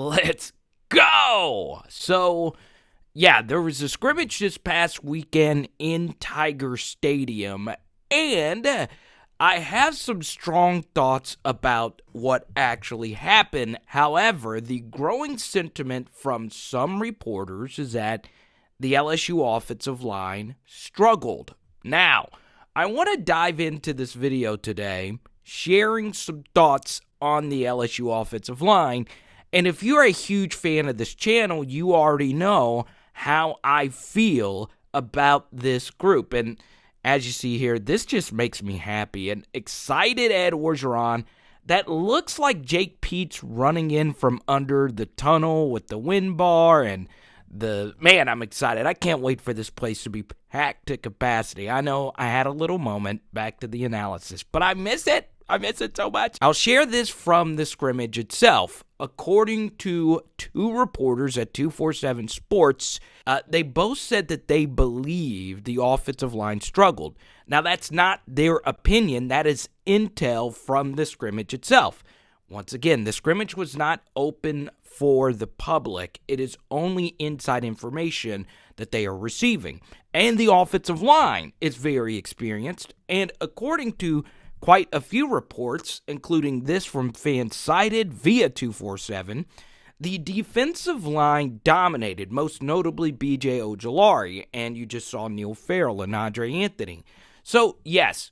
Let's go! So, yeah, there was a scrimmage this past weekend in Tiger Stadium, and I have some strong thoughts about what actually happened. However, the growing sentiment from some reporters is that the LSU offensive line struggled. Now, I want to dive into this video today, sharing some thoughts on the LSU offensive line. And if you're a huge fan of this channel, you already know how I feel about this group. And as you see here, this just makes me happy and excited at Orgeron. That looks like Jake Peetz running in from under the tunnel with the wind bar. And man, I'm excited. I can't wait for this place to be packed to capacity. I know I had a little moment back to the analysis, but I miss it. I miss it so much. I'll share this from the scrimmage itself. According to two reporters at 247 Sports, they both said that they believe the offensive line struggled. Now, that's not their opinion. That is intel from the scrimmage itself. Once again, the scrimmage was not open for the public. It is only inside information that they are receiving. And the offensive line is very experienced. And according to quite a few reports, including this from Fans Cited via 247, the defensive line dominated, most notably B.J. Ojulari, and you just saw Neil Farrell and Andre Anthony. So, yes,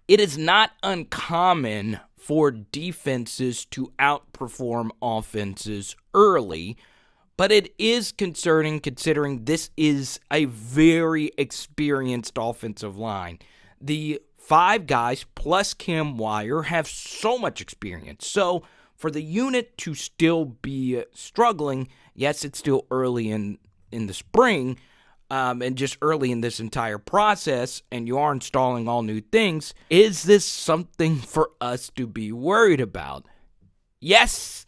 it is not uncommon for defenses to outperform offenses early, but it is concerning considering this is a very experienced offensive line. The 5 guys plus Cam Wire have so much experience. So for the unit to still be struggling, yes, it's still early in the spring and just early in this entire process, and you are installing all new things. Is this something for us to be worried about? Yes.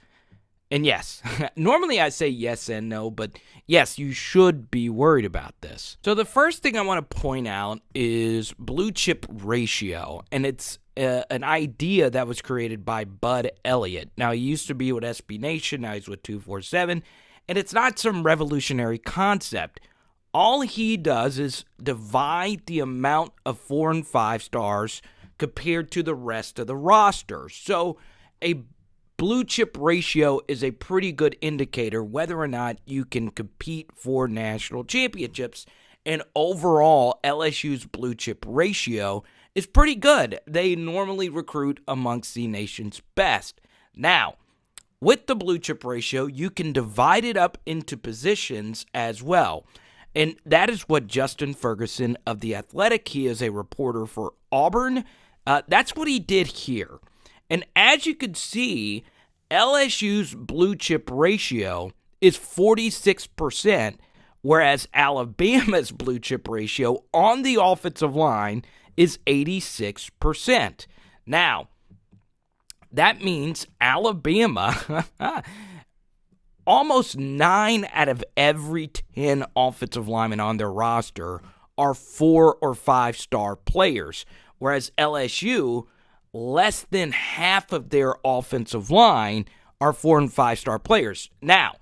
And yes, normally I say yes and no, but yes, you should be worried about this. So the first thing I want to point out is blue chip ratio, and it's an idea that was created by Bud Elliott. Now, he used to be with SB Nation, now he's with 247, and it's not some revolutionary concept. All he does is divide the amount of 4 and 5 stars compared to the rest of the roster. So a blue chip ratio is a pretty good indicator whether or not you can compete for national championships. And overall, LSU's blue chip ratio is pretty good. They normally recruit amongst the nation's best. Now, with the blue chip ratio, you can divide it up into positions as well. And that is what Justin Ferguson of The Athletic, he is a reporter for Auburn, that's what he did here. And as you can see, LSU's blue chip ratio is 46%, whereas Alabama's blue chip ratio on the offensive line is 86%. Now, that means Alabama, almost 9 out of every 10 offensive linemen on their roster are 4 or 5 star players, whereas LSU, less than half of their offensive line are 4 and 5 star players. Now,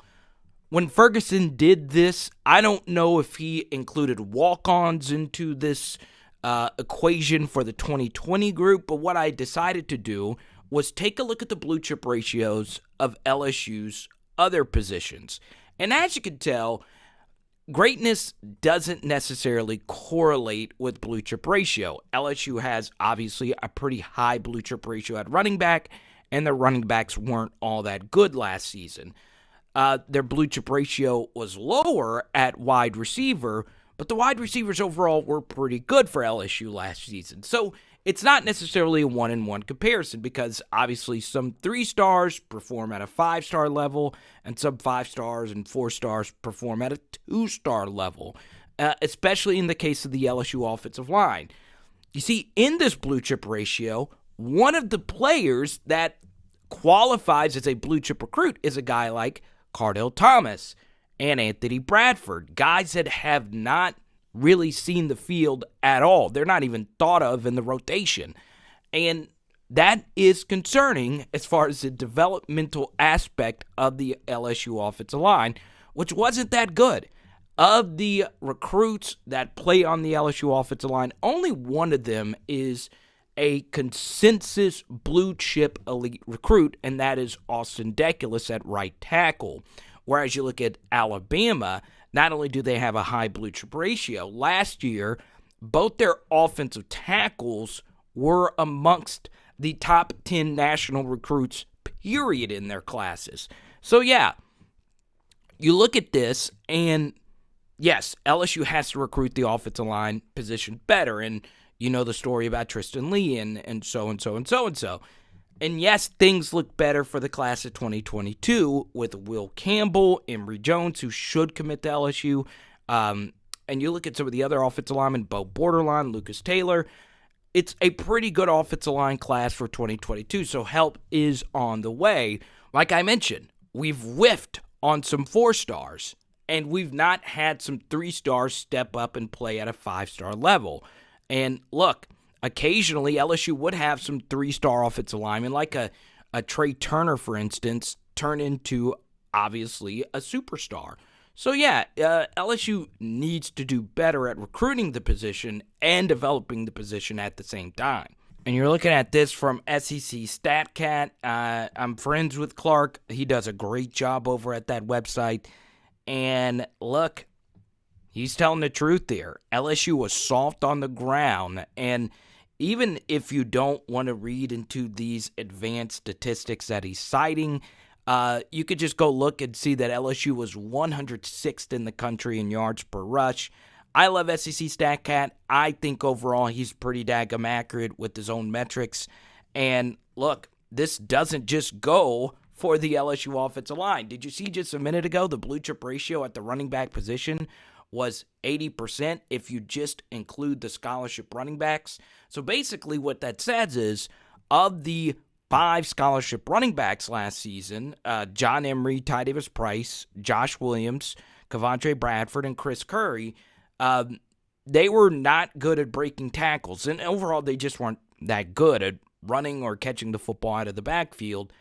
when Ferguson did this, I don't know if he included walk-ons into this equation for the 2020 group, but what I decided to do was take a look at the blue chip ratios of LSU's other positions. And as you can tell, greatness doesn't necessarily correlate with blue chip ratio. LSU has obviously a pretty high blue chip ratio at running back, and their running backs weren't all that good last season. Their blue chip ratio was lower at wide receiver, but the wide receivers overall were pretty good for LSU last season. So it's not necessarily a 1-in-1 comparison because obviously some 3 stars perform at a 5-star level and some 5 stars and 4 stars perform at a 2-star level, especially in the case of the LSU offensive line. You see, in this blue chip ratio, one of the players that qualifies as a blue chip recruit is a guy like Cardell Thomas and Anthony Bradford, guys that have not really seen the field at all. They're not even thought of in the rotation. And that is concerning as far as the developmental aspect of the LSU offensive line, which wasn't that good. Of the recruits that play on the LSU offensive line, only one of them is a consensus blue chip elite recruit, and that is Austin Deculus at right tackle. Whereas you look at Alabama, not only do they have a high blue chip ratio, last year, both their offensive tackles were amongst the top 10 national recruits, period, in their classes. So, yeah, you look at this, and yes, LSU has to recruit the offensive line position better, and you know the story about Tristan Lee and so and so and so and so. And yes, things look better for the class of 2022 with Will Campbell, Emory Jones, who should commit to LSU. And you look at some of the other offensive linemen, Bo Borderline, Lucas Taylor. It's a pretty good offensive line class for 2022, so help is on the way. Like I mentioned, we've whiffed on some 4-stars, and we've not had some 3-stars step up and play at a 5-star level. And look, occasionally LSU would have some 3-star offensive linemen, like a Trey Turner, for instance, turn into, obviously, a superstar. So, yeah, LSU needs to do better at recruiting the position and developing the position at the same time. And you're looking at this from SEC StatCat. I'm friends with Clark. He does a great job over at that website. And look, he's telling the truth there. LSU was soft on the ground. And even if you don't want to read into these advanced statistics that he's citing, you could just go look and see that LSU was 106th in the country in yards per rush. I love SEC StatCat. I think overall he's pretty daggum accurate with his own metrics. And look, this doesn't just go for the LSU offensive line. Did you see just a minute ago the blue chip ratio at the running back position was 80% if you just include the scholarship running backs? So basically what that says is, of the 5 scholarship running backs last season, John Emery, Ty Davis Price, Josh Williams, Kavontre Bradford, and Chris Curry, they were not good at breaking tackles. And overall, they just weren't that good at running or catching the football out of the backfield.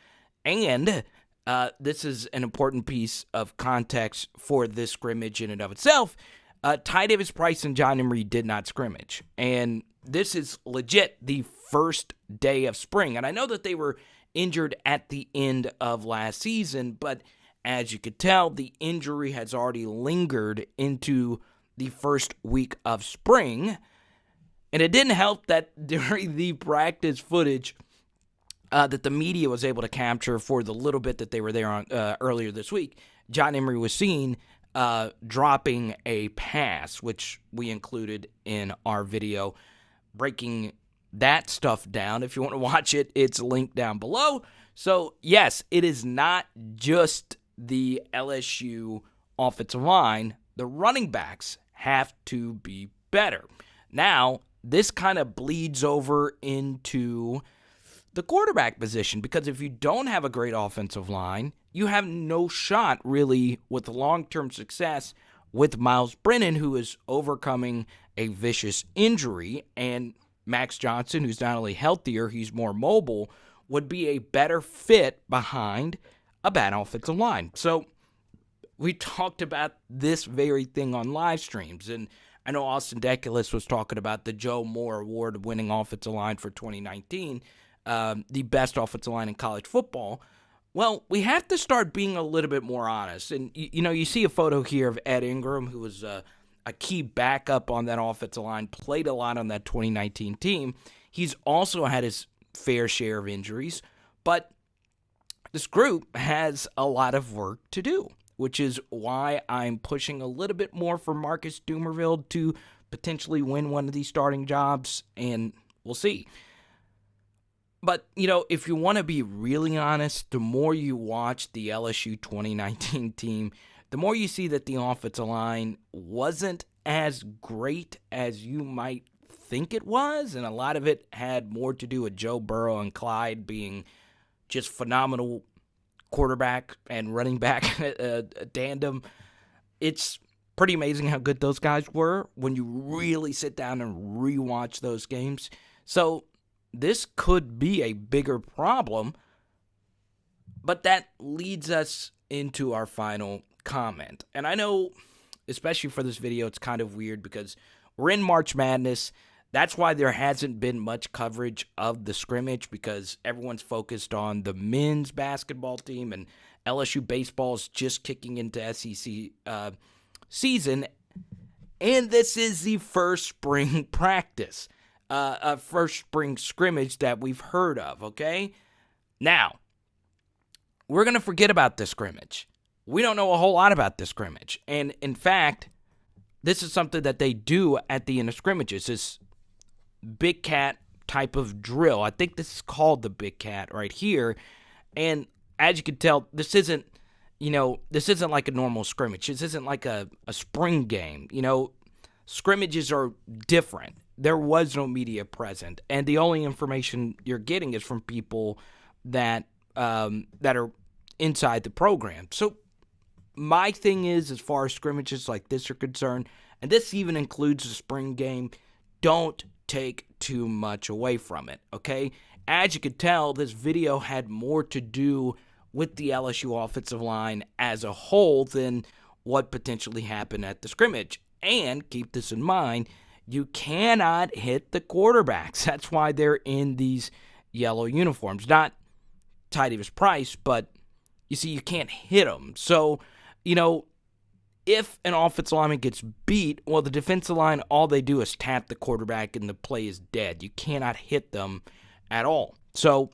And this is an important piece of context for this scrimmage in and of itself. Ty Davis Price and John Emery did not scrimmage. And this is legit the first day of spring. And I know that they were injured at the end of last season, but as you could tell, the injury has already lingered into the first week of spring. And it didn't help that during the practice footage that the media was able to capture for the little bit that they were there on earlier this week, John Emery was seen dropping a pass, which we included in our video, breaking that stuff down. If you want to watch it, it's linked down below. So, yes, it is not just the LSU offensive line. The running backs have to be better. Now, this kind of bleeds over into the quarterback position, because if you don't have a great offensive line, you have no shot really with long-term success with Miles Brennan, who is overcoming a vicious injury, and Max Johnson, who's not only healthier, he's more mobile, would be a better fit behind a bad offensive line. So we talked about this very thing on live streams, and I know Austin Deculus was talking about the Joe Moore Award-winning offensive line for 2019, the best offensive line in college football. Well, we have to start being a little bit more honest. And, you see a photo here of Ed Ingram, who was a key backup on that offensive line, played a lot on that 2019 team. He's also had his fair share of injuries, but this group has a lot of work to do, which is why I'm pushing a little bit more for Marcus Dumervil to potentially win one of these starting jobs, and we'll see. But, if you want to be really honest, the more you watch the LSU 2019 team, the more you see that the offensive line wasn't as great as you might think it was, and a lot of it had more to do with Joe Burrow and Clyde being just phenomenal quarterback and running back tandem. It's pretty amazing how good those guys were when you really sit down and rewatch those games. So this could be a bigger problem. But that leads us into our final comment. And I know, especially for this video, it's kind of weird because we're in March Madness. That's why there hasn't been much coverage of the scrimmage, because everyone's focused on the men's basketball team, and LSU baseball is just kicking into SEC season. And this is the first spring practice, first spring scrimmage that we've heard of, okay? Now, we're going to forget about this scrimmage. We don't know a whole lot about this scrimmage. And, in fact, this is something that they do at the end of scrimmages, this Big Cat type of drill. I think this is called the Big Cat right here. And as you can tell, this isn't like a normal scrimmage. This isn't like a spring game. Scrimmages are different. There was no media present. And the only information you're getting is from people that are inside the program. So my thing is, as far as scrimmages like this are concerned, and this even includes the spring game, don't take too much away from it, okay? As you could tell, this video had more to do with the LSU offensive line as a whole than what potentially happened at the scrimmage. And keep this in mind, you cannot hit the quarterbacks. That's why they're in these yellow uniforms. Not Tydavis Price, but you see, you can't hit them. So, if an offensive lineman gets beat, well, the defensive line, all they do is tap the quarterback and the play is dead. You cannot hit them at all. So,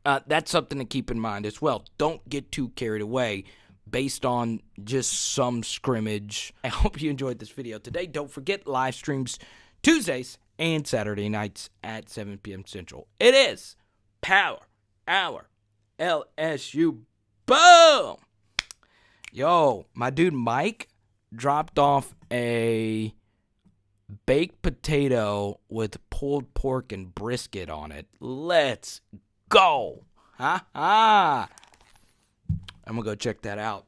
that's something to keep in mind as well. Don't get too carried away based on just some scrimmage. I hope you enjoyed this video today. Don't forget, live streams Tuesdays and Saturday nights at 7 p.m. Central. It is Power Hour LSU. Boom! Yo, my dude Mike dropped off a baked potato with pulled pork and brisket on it. Let's go! Ha ha! I'm gonna go check that out.